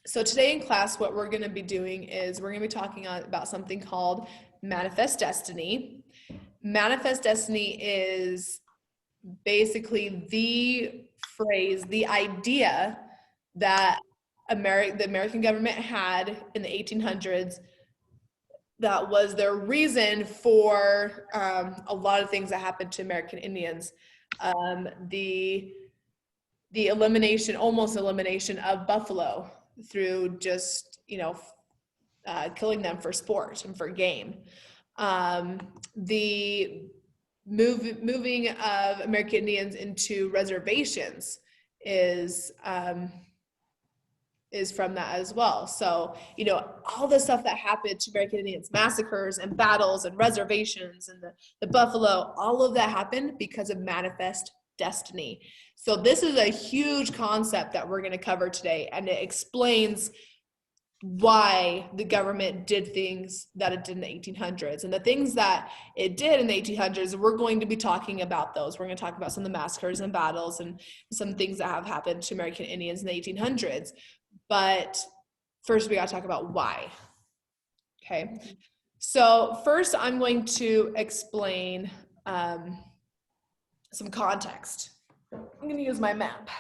So today in class, what we're going to be doing is we're going to be talking about something called manifest destiny. Manifest destiny is basically the phrase, the idea that the American government had in the 1800s that was their reason for a lot of things that happened to American Indians. The elimination, almost elimination of buffalo through just, killing them for sport and for game. The moving of American Indians into reservations is from that as well. So, all the stuff that happened to American Indians, massacres and battles and reservations and the buffalo, all of that happened because of manifest destiny. So this is a huge concept that we're going to cover today, and it explains why the government did things that it did in the 1800s. And the things that it did in the 1800s, we're going to be talking about those. We're going to talk about some of the massacres and battles and some things that have happened to American Indians in the 1800s. But first, we got to talk about why. Okay. So first, I'm going to explain some context. I'm going to use my map.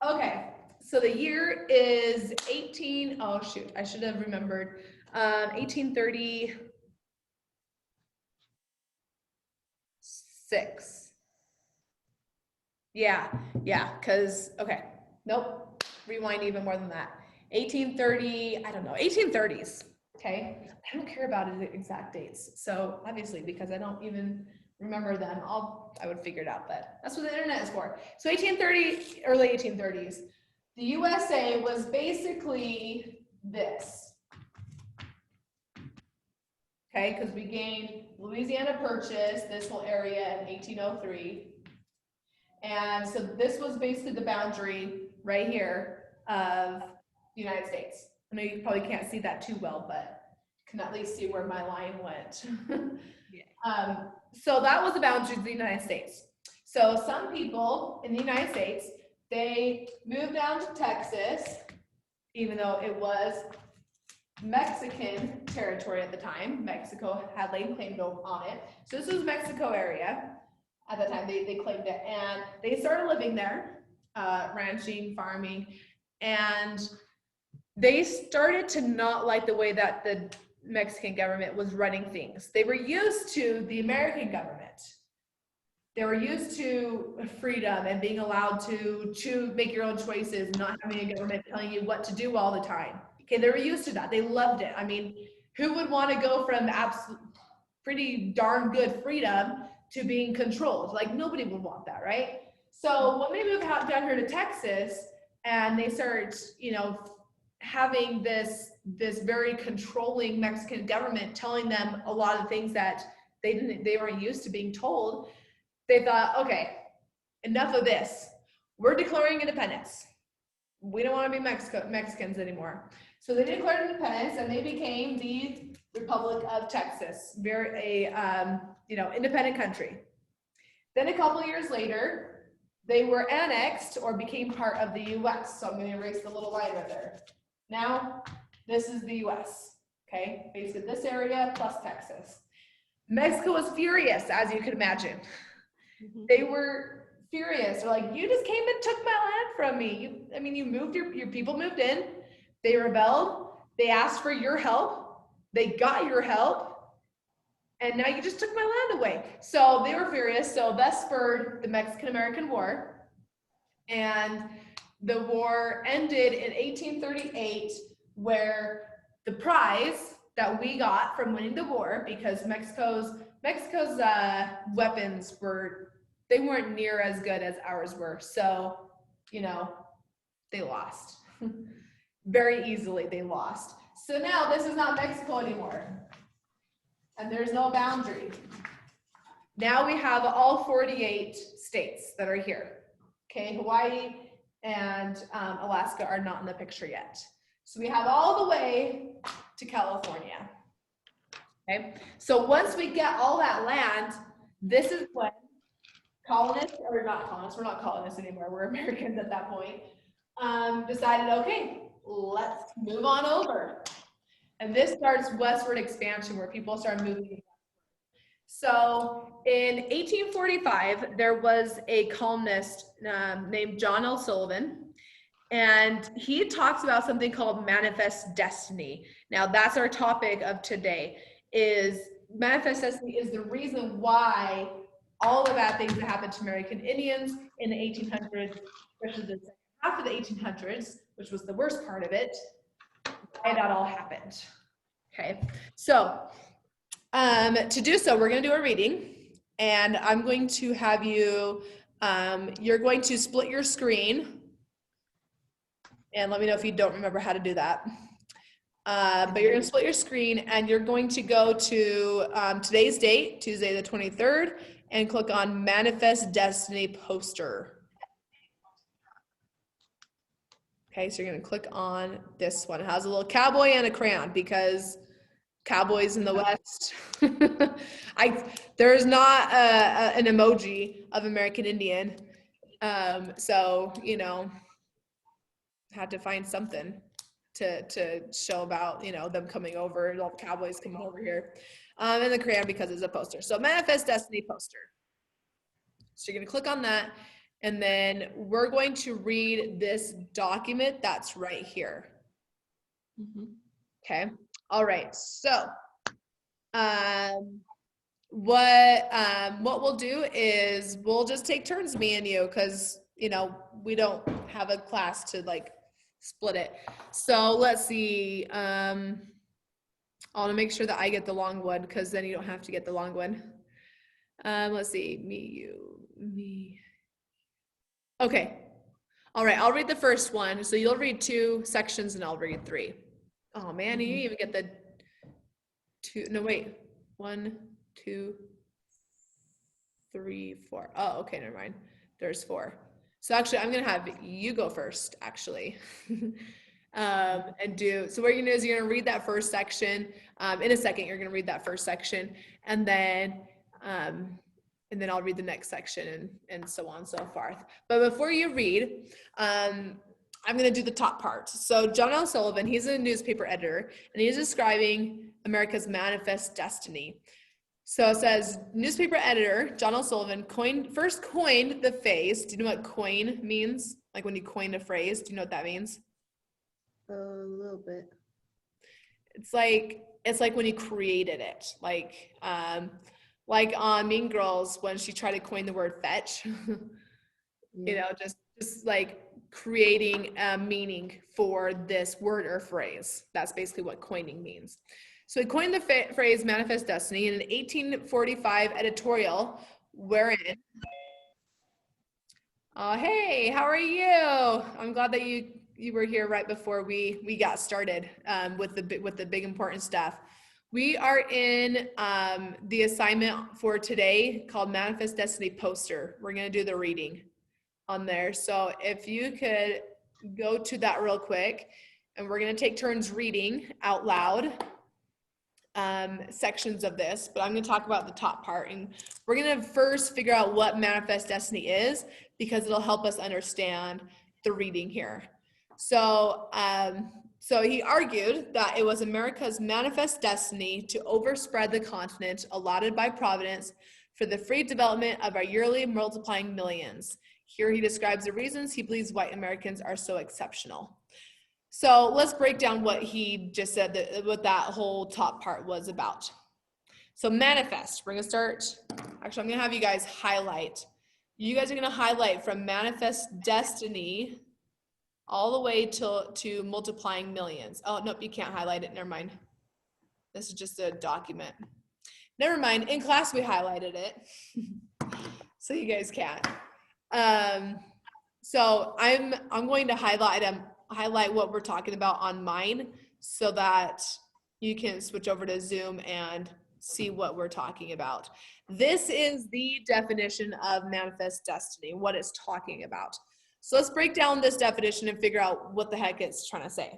Okay. So the year is 1836. Yeah, because, okay, nope, rewind even more than that. 1830, I don't know, 1830s, okay? I don't care about the exact dates. So obviously, because I don't even remember them, I would figure it out, but that's what the internet is for. So 1830, early 1830s. The USA was basically this, okay, because we gained Louisiana Purchase, this whole area in 1803. And so this was basically the boundary right here of the United States. I know you probably can't see that too well, but you can at least see where my line went. Yeah. So that was the boundary of the United States. So some people in the United States, they moved down to Texas, even though it was Mexican territory at the time. Mexico had laid claim on it. So this was Mexico area at the time. They claimed it, and they started living there, ranching, farming, and they started to not like the way that the Mexican government was running things. They were used to the American government. They were used to freedom and being allowed to choose, make your own choices, not having a government telling you what to do all the time. Okay, they were used to that. They loved it. I mean, who would want to go from pretty darn good freedom to being controlled? Like, nobody would want that, right? So when they moved down here to Texas and they started, having this very controlling Mexican government telling them a lot of things that they weren't used to being told, they thought, okay, enough of this. We're declaring independence. We don't want to be Mexicans anymore. So they declared independence and they became the Republic of Texas, independent country. Then a couple of years later, they were annexed or became part of the US. So I'm going to erase the little line right there. Now, this is the US, okay? Basically this area plus Texas. Mexico was furious, as you can imagine. They were furious. They're like, you just came and took my land from me. You moved, your people moved in. They rebelled. They asked for your help. They got your help. And now you just took my land away. So they were furious. So that spurred the Mexican-American War. And the war ended in 1838, where the prize that we got from winning the war, because Mexico's weapons they weren't near as good as ours were. So, they lost. Very easily they lost. So now this is not Mexico anymore. And there's no boundary. Now we have all 48 states that are here. Okay, Hawaii and Alaska are not in the picture yet. So we have all the way to California. Okay, so once we get all that land, this is when colonists, or not colonists, we're not colonists anymore, we're Americans at that point, decided, okay, let's move on over. And this starts westward expansion where people start moving. So in 1845, there was a columnist named John L. Sullivan, and he talks about something called manifest destiny. Now that's our topic of today, is manifest destiny is the reason why all the bad things that happened to American Indians in the 1800s, especially the second half of the 1800s, which was the worst part of it, why that all happened. Okay, so to do so, we're going to do a reading, and I'm going to have you, you're going to split your screen, and let me know if you don't remember how to do that. But you're going to split your screen, and you're going to go to today's date, Tuesday the 23rd, and click on Manifest Destiny Poster. Okay, so you're going to click on this one. It has a little cowboy and a crayon because cowboys in the West. There's not an emoji of American Indian. So, you know, had to find something to show about, you know, them coming over, all the cowboys coming over here. And the crayon because it's a poster. So Manifest Destiny Poster. So you're going to click on that, and then we're going to read this document that's right here. Okay. All right. So what we'll do is we'll just take turns, me and you, because, you know, we don't have a class to like split it. So let's see. I want to make sure that I get the long one, because then you don't have to get the long one. Let's see. Me, you, me. Okay. All right. I'll read the first one. So you'll read 2 sections and I'll read 3. Oh man, you didn't even get the 2. No, wait. 1, 2, 3, 4. Oh, okay. Never mind. There's 4. So actually, I'm going to have you go first, actually. And do, so what you're going to do is you're going to read that first section. In a second, you're going to read that first section, and then I'll read the next section, and so on and so forth. But before you read, I'm going to do the top part. So John L. Sullivan, he's a newspaper editor, and he's describing America's manifest destiny. So it says, newspaper editor John L. Sullivan first coined the phrase. Do you know what coin means? Like when you coin a phrase, do you know what that means? A little bit. It's like when you created it, like on Mean Girls when she tried to coin the word fetch. You know, just like creating a meaning for this word or phrase. That's basically what coining means. So he coined the phrase manifest destiny in an 1845 editorial wherein, hey, how are you? I'm glad that you were here right before we got started with the big important stuff. We are in the assignment for today called Manifest Destiny Poster. We're going to do the reading on there. So if you could go to that real quick, and we're going to take turns reading out loud sections of this, but I'm going to talk about the top part, and we're going to first figure out what manifest destiny is, because it'll help us understand the reading here. So he argued that it was America's manifest destiny to overspread the continent allotted by Providence for the free development of our yearly multiplying millions. Here he describes the reasons he believes white Americans are so exceptional. So let's break down what he just said, what that whole top part was about. So manifest, we're going to start, actually I'm going to have you guys highlight. You guys are going to highlight from manifest destiny all the way to multiplying millions. Oh, nope, you can't highlight it, never mind. This is just a document. Never mind, in class we highlighted it. So you guys can't. So I'm going to highlight what we're talking about on mine so that you can switch over to Zoom and see what we're talking about. This is the definition of manifest destiny, what it's talking about. So let's break down this definition and figure out what the heck it's trying to say.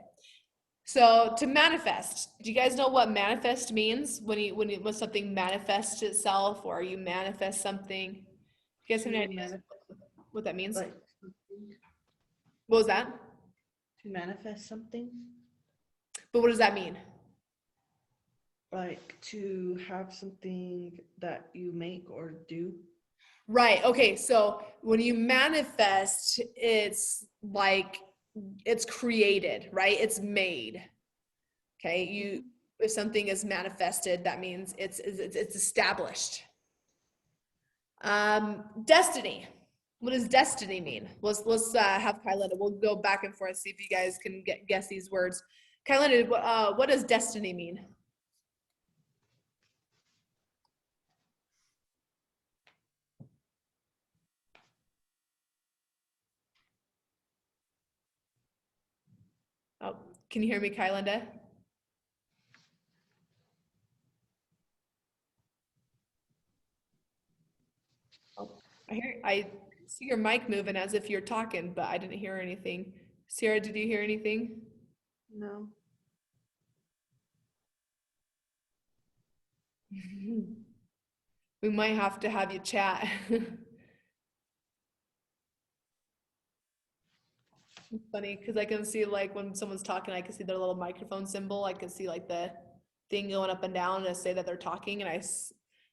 So to manifest, do you guys know what manifest means? When something manifests itself, or you manifest something? You guys have any idea what that means? What was that? To manifest something, But what does that mean? like to have something that you make or do. Right. Okay. So when you manifest, it's like it's created, right? It's made. Okay. If something is manifested, that means it's established. Destiny. What does destiny mean? Let's have Kylinda. We'll go back and forth, see if you guys can guess these words. Kylinda, what does destiny mean? Oh, can you hear me, Kylinda? Oh, I see your mic moving as if you're talking, but I didn't hear anything. Sarah, did you hear anything? No. We might have to have you chat. It's funny because I can see like when someone's talking, I can see their little microphone symbol. I can see like the thing going up and down to say that they're talking, and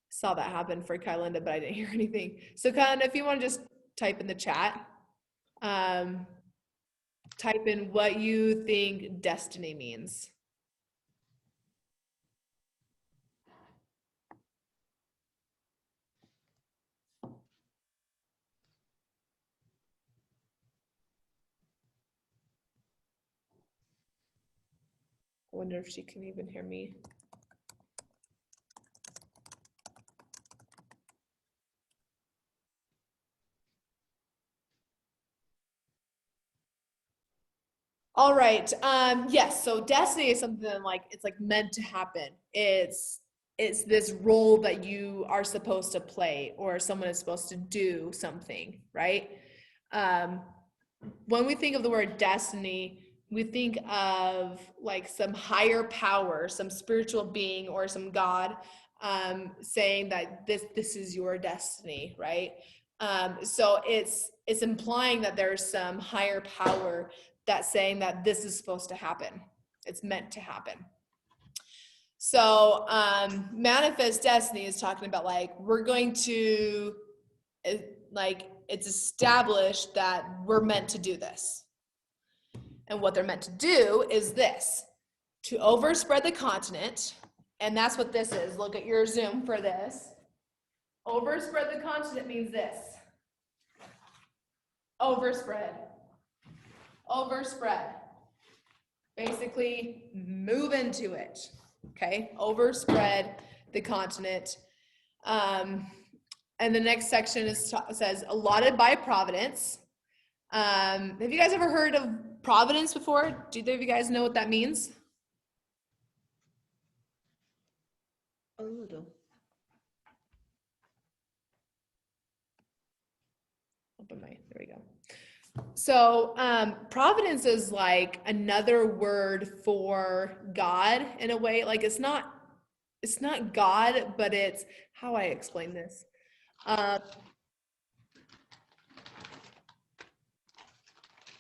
saw that happen for Kylinda, but I didn't hear anything. So Kylinda, if you want to just type in the chat, um, type in what you think destiny means. I wonder if she can even hear me. All right. Yes. So destiny is something like it's like meant to happen. It's this role that you are supposed to play, or someone is supposed to do something, right? Um, when we think of the word destiny, we think of like some higher power, some spiritual being, or some God saying that this is your destiny, right? So it's implying that there's some higher power that's saying that this is supposed to happen. It's meant to happen. So manifest destiny is talking about like we're going to like it's established that we're meant to do this. And what they're meant to do is this, to overspread the continent. And that's what this is. Look at your Zoom for this. Overspread the continent means this. Overspread. Overspread. Basically, move into it. Okay? Overspread the continent. And the next section says allotted by Providence. Have you guys ever heard of Providence before? Do either of you guys know what that means? A little. There we go. So Providence is like another word for God in a way. Like it's not God, but it's how I explain this.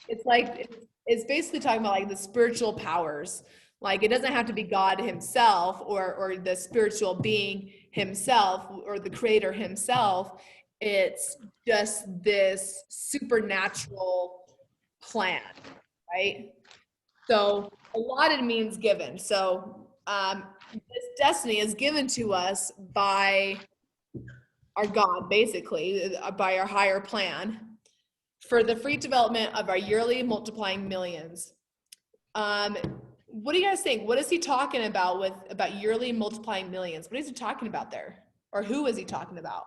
It's like it's basically talking about like the spiritual powers. Like it doesn't have to be God himself or the spiritual being himself or the creator himself. It's just this supernatural plan, right? So allotted means given. So this destiny is given to us by our God, basically, by our higher plan for the free development of our yearly multiplying millions. What do you guys think? What is he talking about about yearly multiplying millions? What is he talking about there? Or who is he talking about?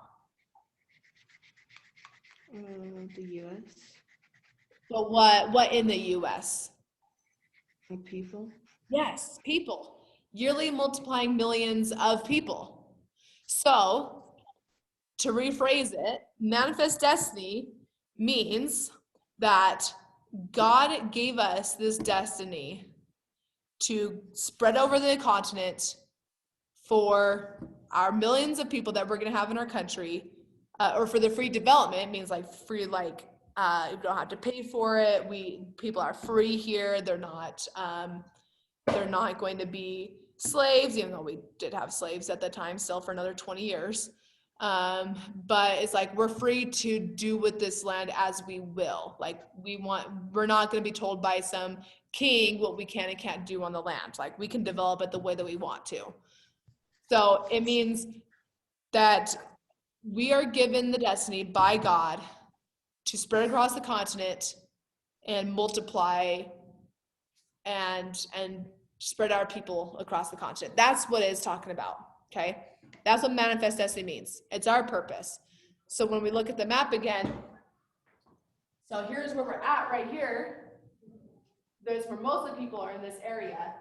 The U.S. But what in the U.S.? People. Yes, people. Yearly multiplying millions of people. So, to rephrase it, manifest destiny means that God gave us this destiny to spread over the continent for our millions of people that we're going to have in our country, or for the free development means like free, like You don't have to pay for it. People are free here. They're not going to be slaves, even though we did have slaves at the time still for another 20 years. But it's like, we're free to do with this land as we will. Like we're not going to be told by some king what we can and can't do on the land. Like we can develop it the way that we want to. So it means that we are given the destiny by God to spread across the continent and multiply and spread our people across the continent. That's what it's talking about, okay? That's what manifest destiny means. It's our purpose. So when we look at the map again, so here's where we're at right here. There's where most of the people are in this area.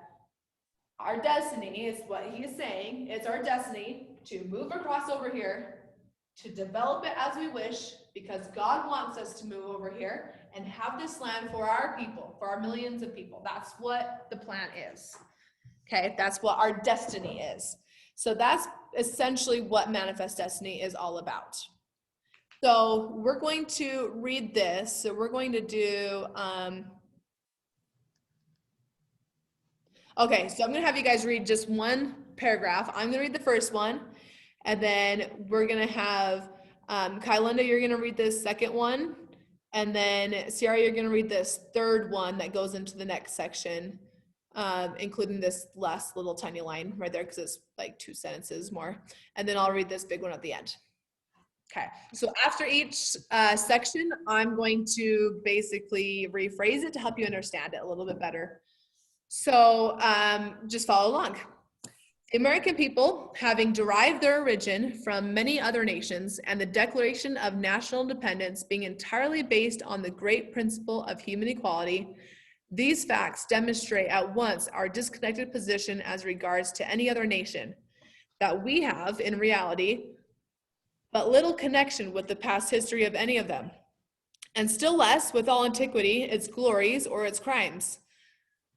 Our destiny is what he is saying. It's our destiny to move across over here, to develop it as we wish, because God wants us to move over here and have this land for our people, for our millions of people. That's what the plan is. Okay, that's what our destiny is. So that's essentially what manifest destiny is all about. So we're going to read this. So we're going to do, okay, so I'm going to have you guys read just one paragraph. I'm going to read the first one, and then we're going to have Kylinda, you're going to read this second one, and then Ciara, you're going to read this third one that goes into the next section, including this last little tiny line right there because it's like 2 sentences more, and then I'll read this big one at the end. Okay, so after each section, I'm going to basically rephrase it to help you understand it a little bit better. So just follow along. The American people, having derived their origin from many other nations, and the Declaration of National Independence being entirely based on the great principle of human equality, these facts demonstrate at once our disconnected position as regards to any other nation, that we have, in reality, but little connection with the past history of any of them, and still less with all antiquity, its glories, or its crimes.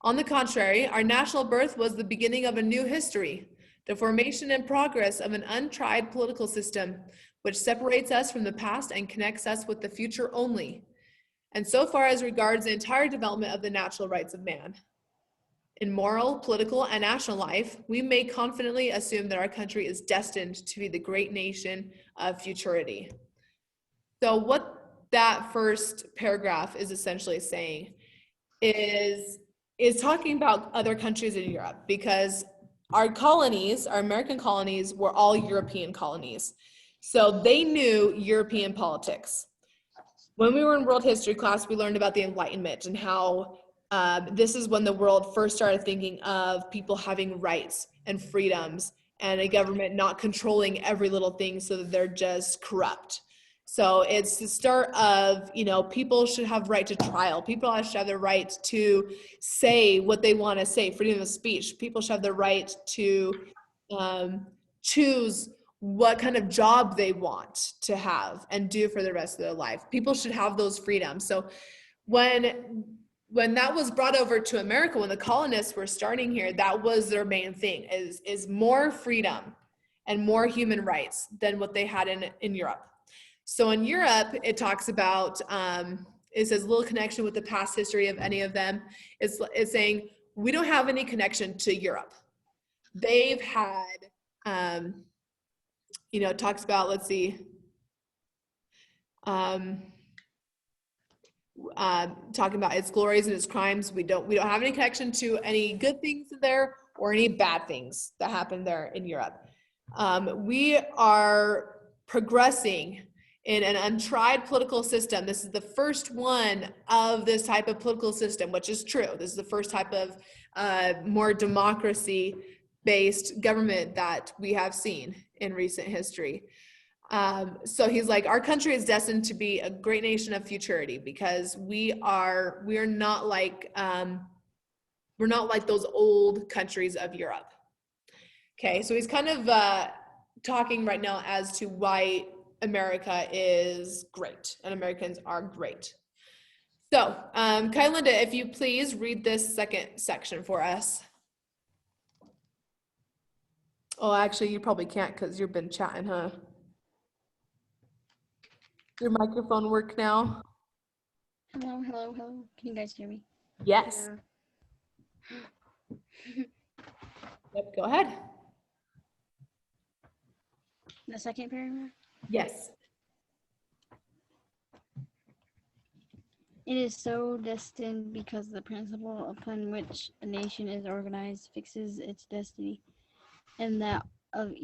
On the contrary, our national birth was the beginning of a new history, the formation and progress of an untried political system, which separates us from the past and connects us with the future only, and so far as regards the entire development of the natural rights of man. In moral, political, and national life, we may confidently assume that our country is destined to be the great nation of futurity. So what that first paragraph is essentially saying is talking about other countries in Europe, because our colonies, our American colonies, were all European colonies. So they knew European politics. When we were in world history class, we learned about the Enlightenment and how this is when the world first started thinking of people having rights and freedoms and a government not controlling every little thing so that they're just corrupt. So it's the start of, people should have right to trial. People should have the right to say what they want to say, freedom of speech. People should have the right to choose what kind of job they want to have and do for the rest of their life. People should have those freedoms. So when that was brought over to America, when the colonists were starting here, that was their main thing, is more freedom and more human rights than what they had in Europe. So in Europe, it talks about, it says little connection with the past history of any of them. It's saying we don't have any connection to Europe. They've had, it talks about, let's see, talking about its glories and its crimes. We don't have any connection to any good things there or any bad things that happen there in Europe. We are progressing in an untried political system. This is the first one of this type of political system, which is true. This is the first type of more democracy-based government that we have seen in recent history. So he's like, our country is destined to be a great nation of futurity, because we are not like those old countries of Europe. Okay, so he's kind of talking right now as to why America is great and Americans are great. So, Kylinda, if you please read this second section for us. Oh, actually, you probably can't because you've been chatting, huh? Your microphone work now? Hello, hello, hello. Can you guys hear me? Yes. Yeah. Yep, go ahead. The second paragraph. Yes. It is so destined because the principle upon which a nation is organized fixes its destiny, and that of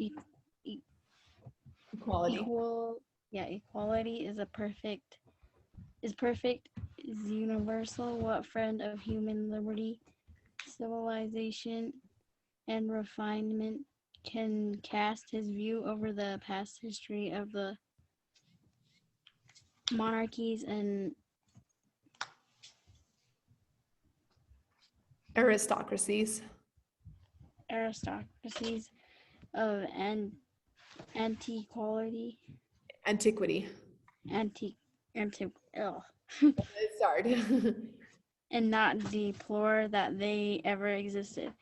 Equality. equality is perfect, is universal. What friend of human liberty, civilization, and refinement can cast his view over the past history of the monarchies and Aristocracies. aristocracies of antiquity, Antiquity. antique, antique, It started. and not deplore that they ever existed.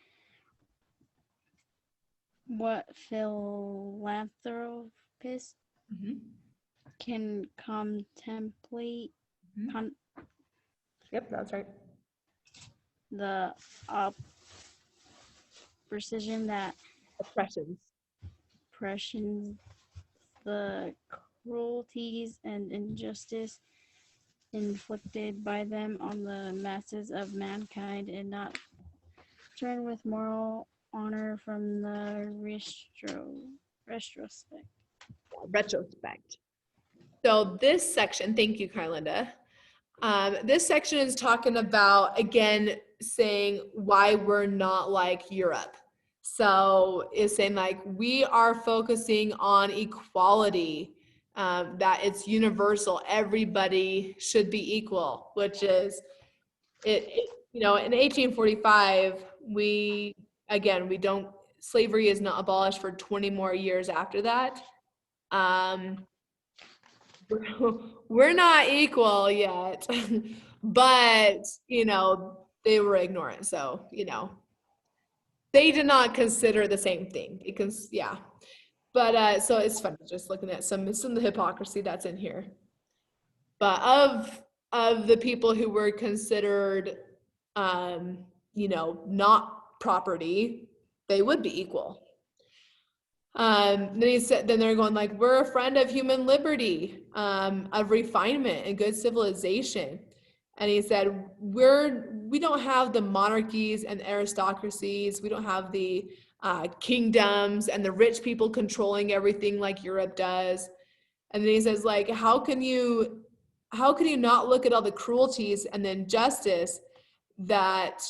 What philanthropist Mhm. can contemplate Mhm. con- Yep, that's right. the precision that Oppressions. pressures the cruelties and injustice inflicted by them on the masses of mankind, and not turn with moral honor from the retrospect. Retrospect. So this section, thank you, Carlinda. This section is talking about, again, saying why we're not like Europe. So it's saying like we are focusing on equality, that it's universal. Everybody should be equal, which is in 1845, we don't, slavery is not abolished for 20 more years after that. Um, we're not equal yet, but they were ignorant, so they did not consider the same thing because but so it's funny just looking at some of the hypocrisy that's in here. But of the people who were considered not property, they would be equal. Then he said, then they're going like, we're a friend of human liberty, of refinement and good civilization. And he said, we don't have the monarchies and aristocracies. We don't have the kingdoms and the rich people controlling everything like Europe does. And then he says, like, how can you not look at all the cruelties and the injustice that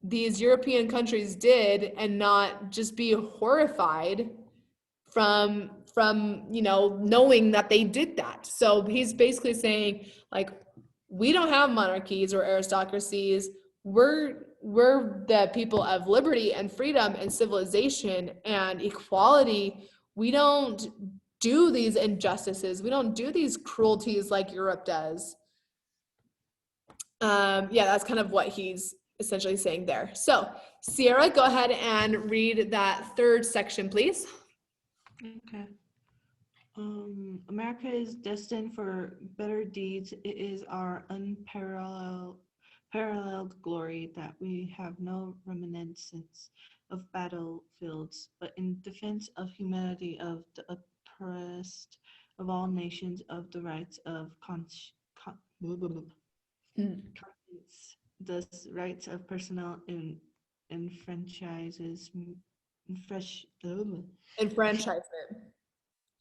these European countries did and not just be horrified from knowing that they did that. So he's basically saying like, we don't have monarchies or aristocracies. We're the people of liberty and freedom and civilization and equality. We don't do these injustices. We don't do these cruelties like Europe does. That's kind of what he's essentially saying there. So Sierra, go ahead and read that third section, please. Okay. America is destined for better deeds. It is our paralleled glory that we have no reminiscence of battlefields, but in defense of humanity, of the oppressed, of all nations, of the rights of conscience, thus rights of personal enfranchises, Enfranchisement.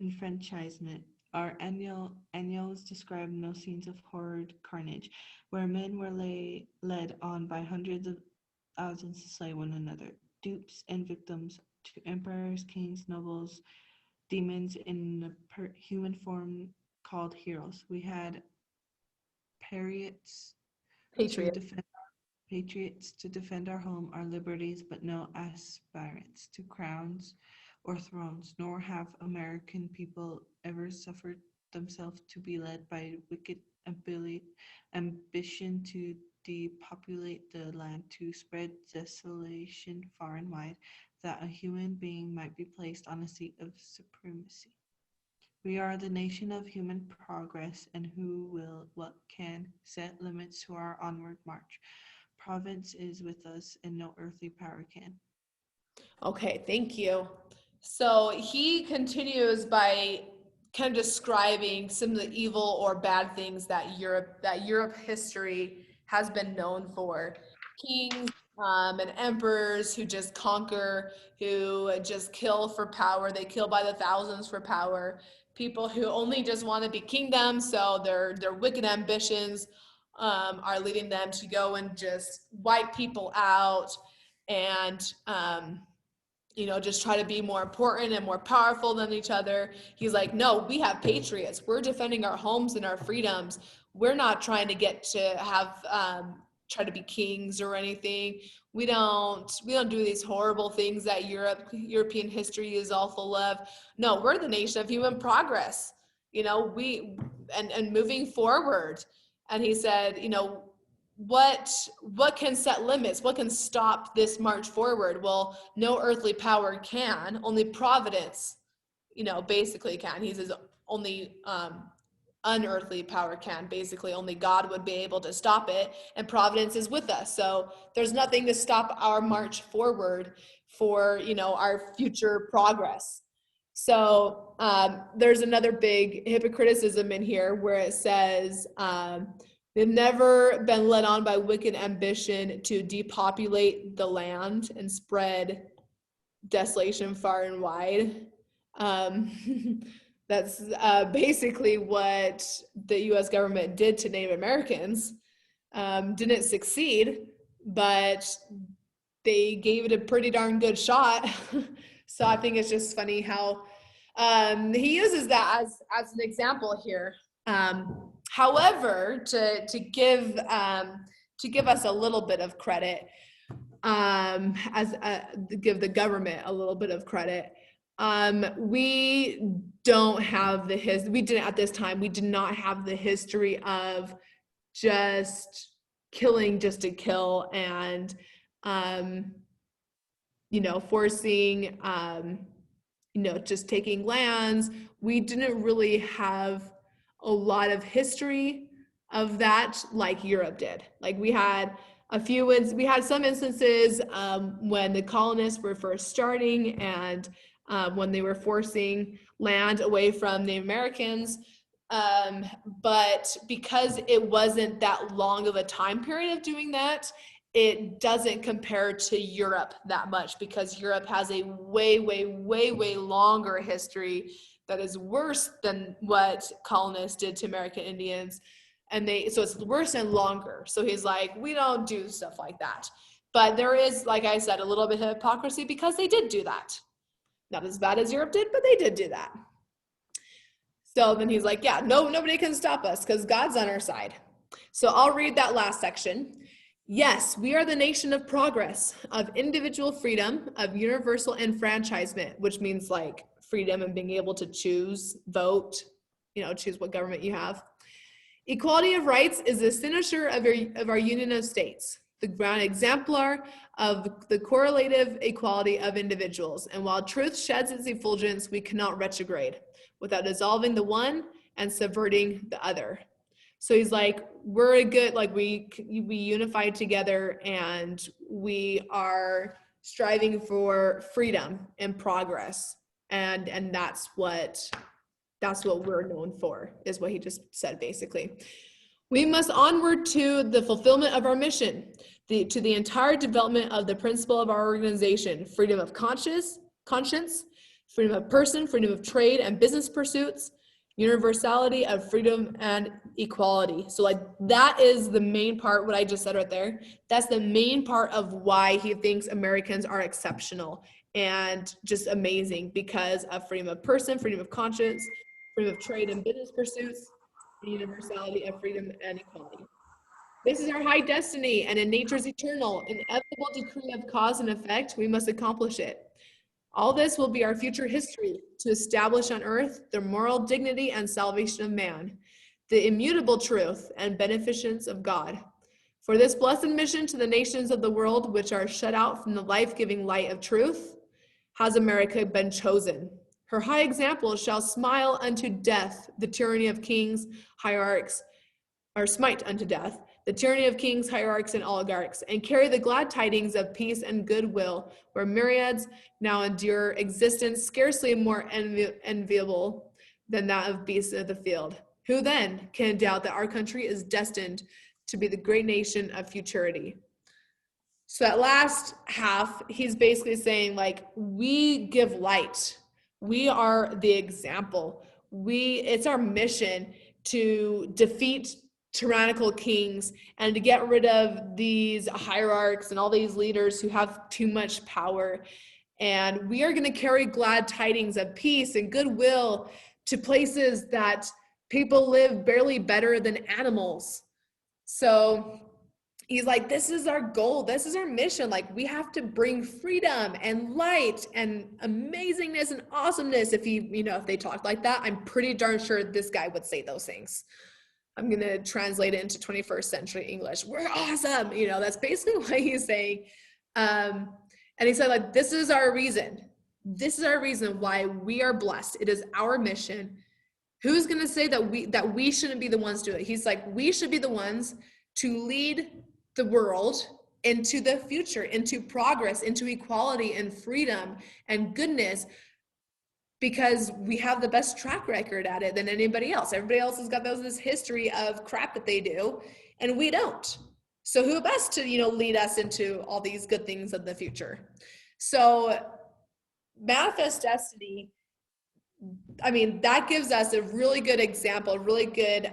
enfranchisement. Our annuals describe no scenes of horrid carnage, where men were led on by hundreds of thousands to slay one another, dupes and victims to emperors, kings, nobles, demons in human form called heroes. We had patriots to Patriot. defend patriots to defend our home, our liberties, but no aspirants to crowns or thrones, nor have American people ever suffered themselves to be led by wicked ambition to depopulate the land, to spread desolation far and wide, that a human being might be placed on a seat of supremacy. We are the nation of human progress, and what can set limits to our onward march. Providence is with us, and no earthly power can. Okay, thank you. So he continues by kind of describing some of the evil or bad things that Europe history has been known for. Kings and emperors who just conquer, who just kill for power. They kill by the thousands for power. People who only just want to be kingdoms, so their wicked ambitions are leading them to go and just wipe people out and just try to be more important and more powerful than each other. He's like, no, we have patriots. We're defending our homes and our freedoms. We're not trying to get to have try to be kings or anything. We don't do these horrible things that European history is all full of. No, we're the nation of human progress. We and moving forward. And he said, what can set limits? What can stop this march forward? Well, no earthly power can, only providence, basically can. He says only unearthly power can, basically only God would be able to stop it, and providence is with us. So there's nothing to stop our march forward for, our future progress. So there's another big hypocriticism in here where it says, they've never been led on by wicked ambition to depopulate the land and spread desolation far and wide. That's basically what the U.S. government did to Native Americans. Didn't succeed, but they gave it a pretty darn good shot. So I think it's just funny how he uses that as an example here. However, to give us a little bit of credit, give the government a little bit of credit, we don't have we didn't at this time. We did not have the history of just killing just to kill and forcing just taking lands. We didn't really have a lot of history of that like Europe did. Like we had some instances when the colonists were first starting and when they were forcing land away from Native Americans. But because it wasn't that long of a time period of doing that, it doesn't compare to Europe that much, because Europe has a way, way, way, way longer history that is worse than what colonists did to American Indians. So it's worse and longer. So he's like, we don't do stuff like that. But there is, like I said, a little bit of hypocrisy because they did do that. Not as bad as Europe did, but they did do that. So then he's like, yeah, nobody can stop us because God's on our side. So I'll read that last section. Yes, we are the nation of progress, of individual freedom, of universal enfranchisement, which means like freedom and being able to choose, vote, choose what government you have. Equality of rights is the signature of our union of states, the grand exemplar of the correlative equality of individuals. And while truth sheds its effulgence, we cannot retrograde without dissolving the one and subverting the other. So he's like, we're a good, like we unified together and we are striving for freedom and progress. And that's what we're known for, is what he just said, basically. We must onward to the fulfillment of our mission, to the entire development of the principle of our organization: freedom of conscience, freedom of person, freedom of trade and business pursuits, universality of freedom and equality. So like that is the main part, what I just said right there. That's the main part of why he thinks Americans are exceptional and just amazing, because of freedom of person, freedom of conscience, freedom of trade and business pursuits, the universality of freedom and equality. This is our high destiny, and in nature's eternal, inevitable decree of cause and effect, we must accomplish it. All this will be our future history, to establish on earth the moral dignity and salvation of man, the immutable truth and beneficence of God. For this blessed mission to the nations of the world, which are shut out from the life-giving light of truth, has America been chosen. Her high example shall smile unto death the tyranny of kings, hierarchs, or smite unto death the tyranny of kings, hierarchs, and oligarchs, and carry the glad tidings of peace and goodwill, where myriads now endure existence scarcely more enviable than that of beasts of the field. Who then can doubt that our country is destined to be the great nation of futurity? So that last half, he's basically saying, like, we give light. We are the example. It's our mission to defeat tyrannical kings and to get rid of these hierarchs and all these leaders who have too much power. And we are going to carry glad tidings of peace and goodwill to places that people live barely better than animals. So he's like, this is our goal. This is our mission. Like, we have to bring freedom and light and amazingness and awesomeness. If if they talked like that, I'm pretty darn sure this guy would say those things. I'm going to translate it into 21st century English. We're awesome. That's basically what he's saying. And he said, like, this is our reason. This is our reason why we are blessed. It is our mission. Who's going to say that we shouldn't be the ones to do it? He's like, we should be the ones to lead the world into the future, into progress, into equality and freedom and goodness, because we have the best track record at it than anybody else. Everybody else has got this history of crap that they do, and we don't. So who best to, lead us into all these good things of the future? So manifest destiny, I mean, that gives us a really good example, really good,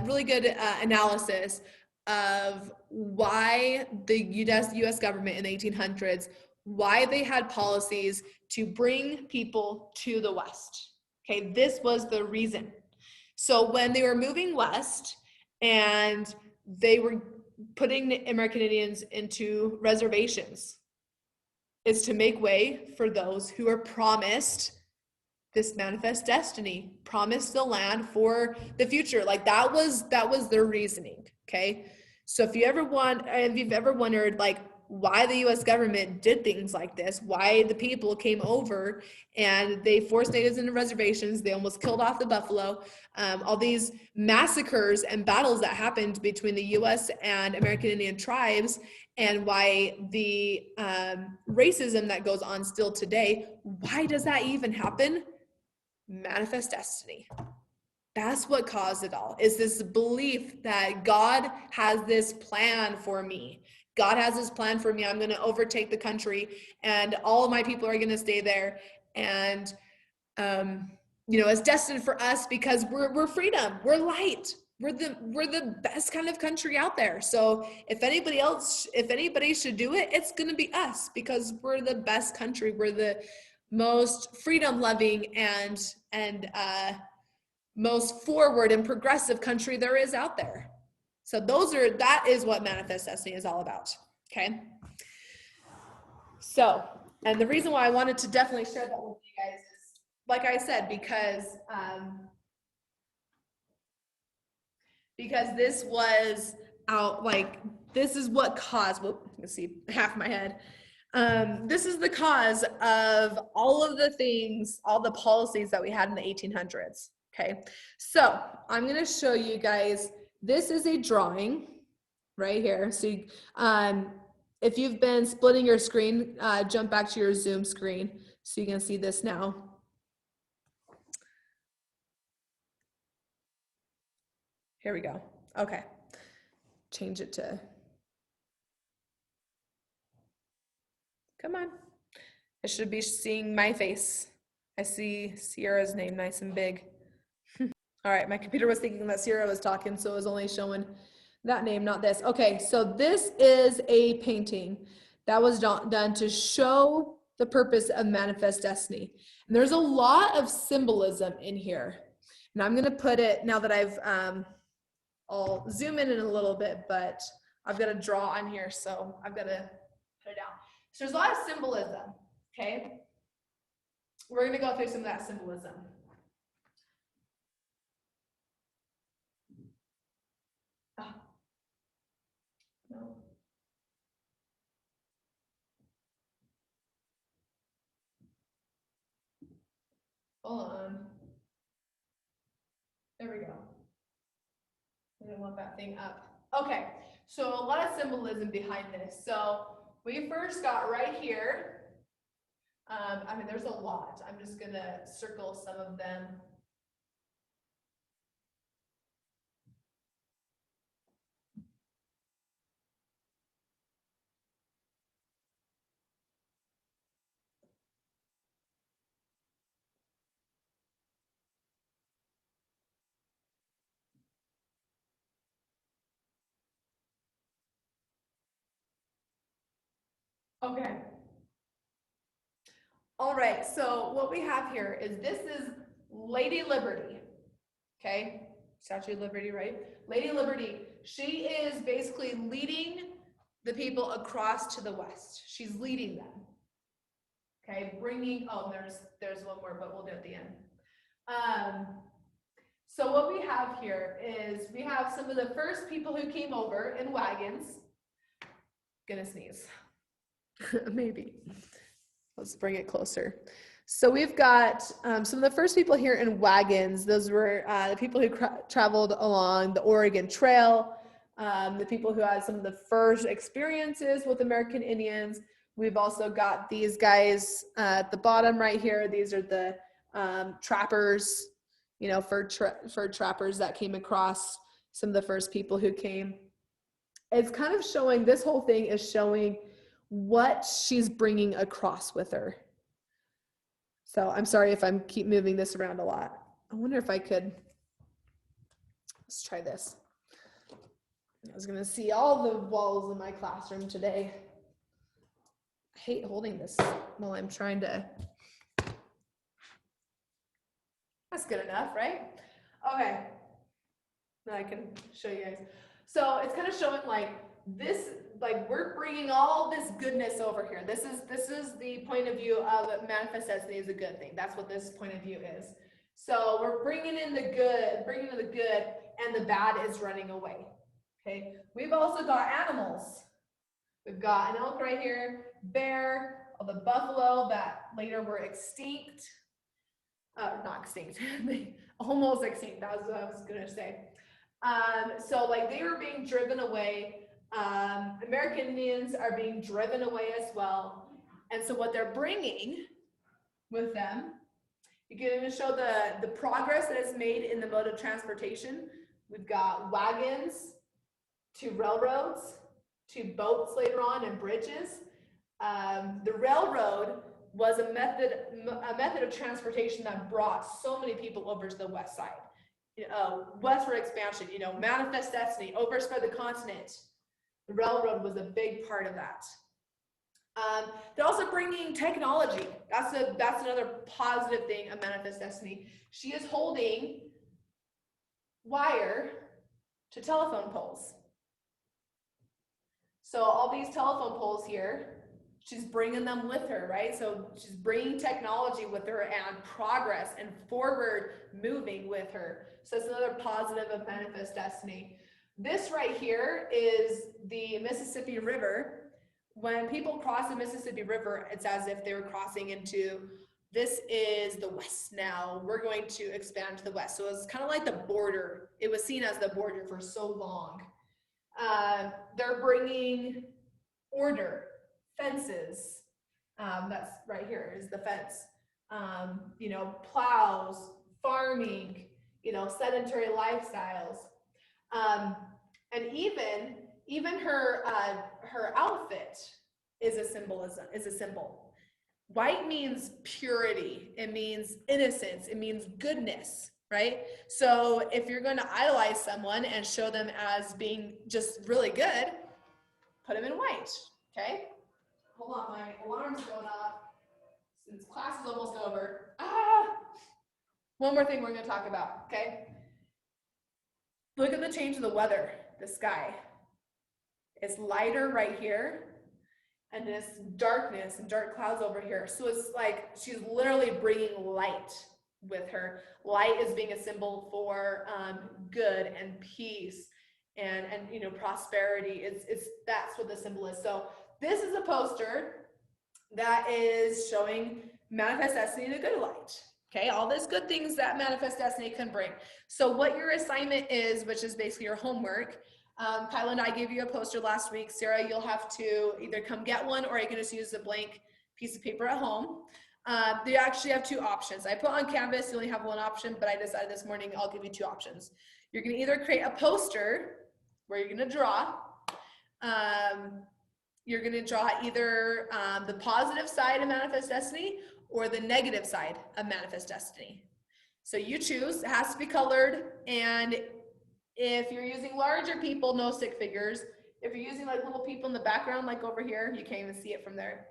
really good analysis of why the U.S. government in the 1800s, why they had policies to bring people to the West. Okay, this was the reason. So when they were moving west and they were putting the American Indians into reservations, it's to make way for those who are promised this manifest destiny, promised the land for the future. Like, that was their reasoning. Okay, so if you've ever wondered, like, why the U.S. government did things like this, why the people came over and they forced natives into reservations, they almost killed off the buffalo, all these massacres and battles that happened between the U.S. and American Indian tribes, and why the racism that goes on still today, why does that even happen? Manifest destiny. That's what caused it all, is this belief that God has this plan for me. God has this plan for me. I'm going to overtake the country and all of my people are going to stay there. And, it's destined for us because we're freedom. We're light. We're the best kind of country out there. So if anybody should do it, it's going to be us, because we're the best country. We're the most freedom loving and most forward and progressive country there is out there. So that is what manifest destiny is all about. Okay. So, and the reason why I wanted to definitely share that with you guys is, like I said, because this was this is what caused, you can see half my head. This is the cause of all of the things, all the policies that we had in the 1800s. Okay. So I'm going to show you guys, this is a drawing right here. So if you've been splitting your screen, jump back to your Zoom screen so you can see this now. Here we go. Okay. Change it to, come on. I should be seeing my face. I see Sierra's name nice and big. All right, my computer was thinking that Sierra was talking, so it was only showing that name, not this. Okay, so this is a painting that was done to show the purpose of manifest destiny. And there's a lot of symbolism in here. And I'm gonna put it, now that I'll zoom in a little bit, but I've got to draw on here, so I've got to put it down. So there's a lot of symbolism, okay? We're gonna go through some of that symbolism. No. Hold on. There we go. I didn't want that thing up. Okay, so a lot of symbolism behind this. So we first got right here. I mean, there's a lot. I'm just gonna circle some of them. Okay. All right, so what we have here is this is Lady Liberty. Okay, Statue of Liberty, right? Lady Liberty, she is basically leading the people across to the west. She's leading them. Okay, bringing, oh, there's one more, but we'll do it at the end. So what we have here is we have some of the first people who came over in wagons. Gonna sneeze. Maybe. Let's bring it closer. So we've got some of the first people here in wagons. Those were the people who traveled along the Oregon Trail, the people who had some of the first experiences with American Indians. We've also got these guys at the bottom right here. These are the trappers, you know, fur trappers that came across, some of the first people who came. It's kind of showing, this whole thing is showing what she's bringing across with her. So I'm sorry if I'm keep moving this around a lot. I wonder if I could, let's try this. I was gonna see all the walls in my classroom today. I hate holding this while I'm trying to. That's good enough, right? Okay, now I can show you guys. So it's kind of showing like this, like we're bringing all this goodness over here. This is the point of view of manifest destiny is a good thing. That's what this point of view is. So we're bringing in the good, and the bad is running away. Okay. We've also got animals. We've got an elk right here, bear, the buffalo that later were extinct. Not extinct, almost extinct. That was what I was gonna say. So like they were being driven away. American Indians are being driven away as well. And so what they're bringing with them, you can even show the progress that is made in the mode of transportation. We've got wagons to railroads to boats later on and bridges. The railroad was a method of transportation that brought so many people over to the west side. Westward expansion, manifest destiny, overspread the continent. The railroad was a big part of that. They're also bringing technology. That's another positive thing of manifest destiny. She is holding wire to telephone poles. So all these telephone poles here, she's bringing them with her, right? So she's bringing technology with her and progress and forward moving with her. So it's another positive of manifest destiny. This right here is the Mississippi River. When people cross the Mississippi River, it's as if they were crossing into, this is the West now. We're going to expand to the West. So it's kind of like the border. It was seen as the border for so long. They're bringing order, fences. That's right here is the fence. Plows, farming, sedentary lifestyles. And even her outfit is a symbol. White means purity. It means innocence. It means goodness, right? So if you're going to idolize someone and show them as being just really good, put them in white, okay? Hold on, my alarm's going off since class is almost over. One more thing we're going to talk about, okay? Look at the change of the weather, the sky. It's lighter right here, and this darkness and dark clouds over here. So it's like she's literally bringing light with her. Light is being a symbol for good and peace and prosperity. That's what the symbol is. So this is a poster that is showing manifest destiny in a good light. Okay, all these good things that Manifest Destiny can bring. So what your assignment is, which is basically your homework, Kyla and I gave you a poster last week. Sarah, you'll have to either come get one or you can just use a blank piece of paper at home. They actually have two options. I put on Canvas, you only have one option, but I decided this morning I'll give you two options. You're gonna either create a poster where you're gonna draw. You're gonna draw either the positive side of Manifest Destiny or the negative side of Manifest Destiny. So you choose, it has to be colored, and if you're using larger people, no stick figures. If you're using like little people in the background, like over here, you can't even see it from there.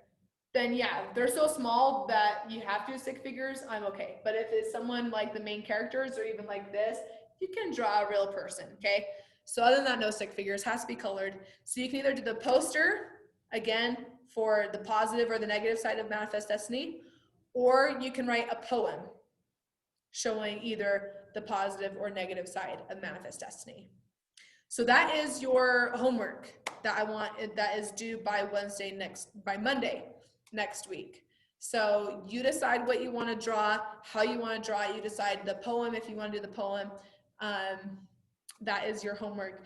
Then yeah, if they're so small that you have to use stick figures, I'm okay. But if it's someone like the main characters or even like this, you can draw a real person, okay? So other than that, no stick figures, has to be colored. So you can either do the poster, again, for the positive or the negative side of Manifest Destiny, or you can write a poem showing either the positive or negative side of Manifest Destiny. So that is your homework that I want, that is due by Monday next week. So you decide what you want to draw, how you want to draw it. You decide the poem, if you want to do the poem. That is your homework.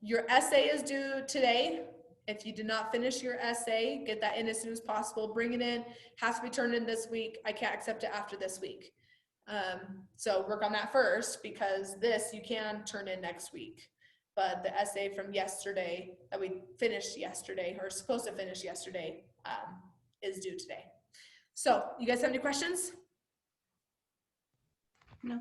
Your essay is due today. If you did not finish your essay, get that in as soon as possible. Bring it in. Has to be turned in this week. I can't accept it after this week. So work on that first, because this you can turn in next week. But the essay from yesterday that we finished yesterday, or supposed to finish yesterday, is due today. So you guys have any questions? No.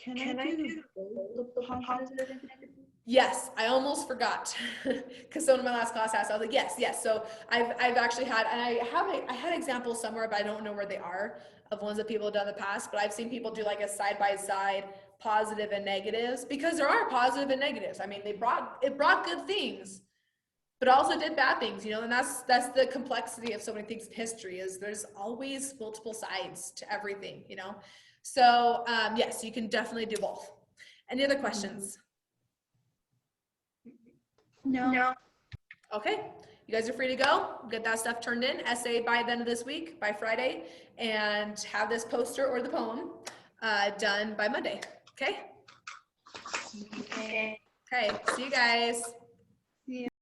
Can I do both the positive and negative? Yes, I almost forgot because someone in my last class asked. I was like, yes. So I've actually had, and I had examples somewhere, but I don't know where they are, of ones that people have done in the past. But I've seen people do like a side by side positive and negatives, because there are positive and negatives. I mean, it brought good things, but also did bad things, you know. And that's the complexity of so many things in history, is there's always multiple sides to everything, you know. So yes, you can definitely do both. Any other questions? No. Okay, you guys are free to go. Get that stuff turned in, essay by the end of this week, by Friday, and have this poster or the poem done by Monday. Okay? Okay. Okay, see you guys.